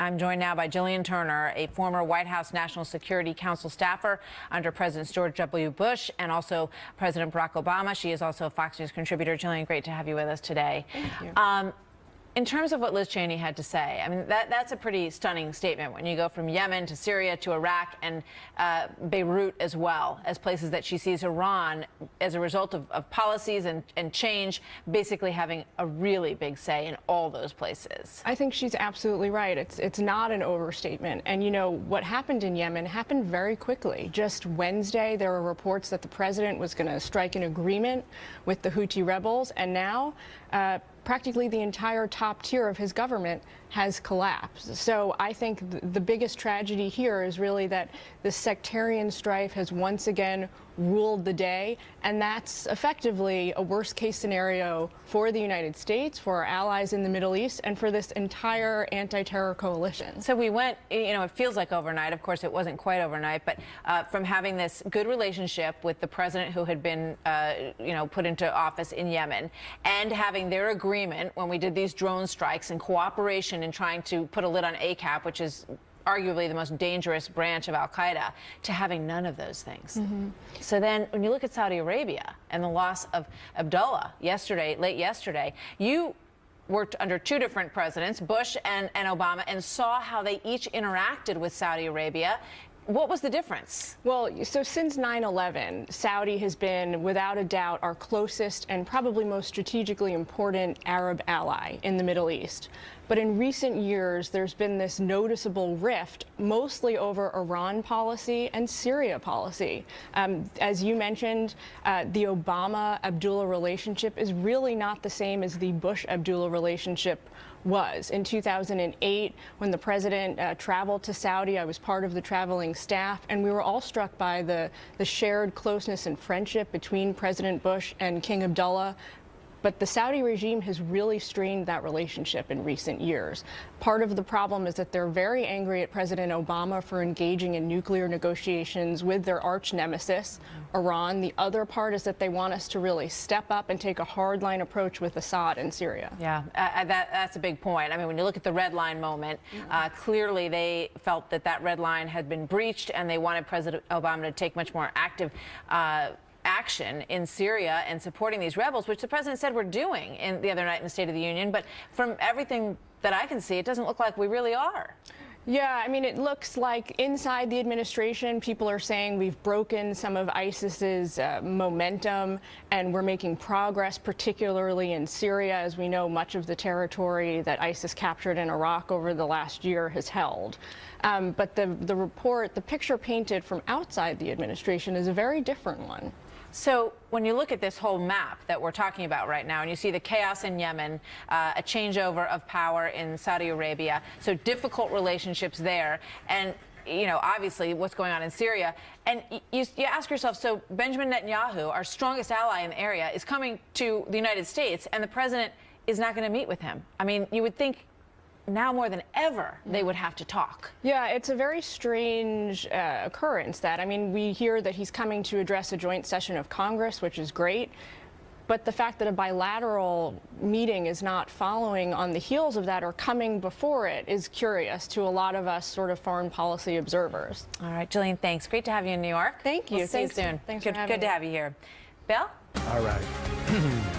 I'm joined now by Gillian Turner, a former White House National Security Council staffer under Presidents George W. Bush and also President Barack Obama. She is also a Fox News contributor. Gillian, great to have you with us today. Thank you. In terms of what Liz Cheney had to say, I mean, that's a pretty stunning statement when you go from Yemen to Syria to Iraq and Beirut as well, as places that she sees Iran, as a result of policies and change, basically having a really big say in all those places. I think she's absolutely right. It's not an overstatement. And, you know, what happened in Yemen happened very quickly. Just Wednesday, there were reports that the president was going to strike an agreement with the Houthi rebels, and now practically the entire top tier of his government has collapsed. So I think the biggest tragedy here is really that the sectarian strife has once again ruled the day, and that's effectively a worst-case scenario for the United States, for our allies in the Middle East, and for this entire anti-terror coalition. So we went, you know, it feels like overnight. Of course, it wasn't quite overnight, but from having this good relationship with the president who had been, you know, put into office in Yemen, and having their agreement when we did these drone strikes and cooperation in trying to put a lid on ACAP, which is arguably the most dangerous branch of al-Qaeda, to having none of those things. So then when you look at Saudi Arabia and the loss of Abdullah yesterday, late yesterday, you worked under two different presidents, Bush and Obama, and saw how they each interacted with Saudi Arabia. What was the difference? Well, so since 9/11, Saudi has been, without a doubt, our closest and probably most strategically important Arab ally in the Middle East. But in recent years, there's been this noticeable rift, mostly over Iran policy and Syria policy. As you mentioned, the Obama-Abdullah relationship is really not the same as the Bush-Abdullah relationship was. In 2008, when the president traveled to Saudi, I was part of the traveling staff, and we were all struck by the shared closeness and friendship between President Bush and King Abdullah. But the Saudi regime has really strained that relationship in recent years. Part of the problem is that they're very angry at President Obama for engaging in nuclear negotiations with their arch nemesis, Iran. The other part is that they want us to really step up and take a hardline approach with Assad in Syria. Yeah, that's a big point. I mean, when you look at the red line moment, clearly they felt that that red line had been breached, and they wanted President Obama to take much more active action in Syria and supporting these rebels, which the president said we're doing in the other night in the State of the Union. But from everything that I can see, it doesn't look like we really are. Yeah, I mean, it looks like inside the administration, people are saying we've broken some of ISIS's momentum, and we're making progress, particularly in Syria. As we know, much of the territory that ISIS captured in Iraq over the last year has held. But the picture painted from outside the administration is a very different one. So when you look at this whole map that we're talking about right now, and you see the chaos in Yemen, a changeover of power in Saudi Arabia, so difficult relationships there, and you know, obviously what's going on in Syria, and you ask yourself, so Benjamin Netanyahu, our strongest ally in the area, is coming to the United States, and the president is not going to meet with him. I mean, you would think now more than ever they would have to talk. Yeah, it's a very strange occurrence that, I mean, we hear that he's coming to address a joint session of Congress, which is great, but the fact that a bilateral meeting is not following on the heels of that or coming before it is curious to a lot of us sort of foreign policy observers. All right, Gillian, thanks. Great to have you in New York. Thank you. We'll see you soon. Thanks for having me. Good to have you here. Bill? All right.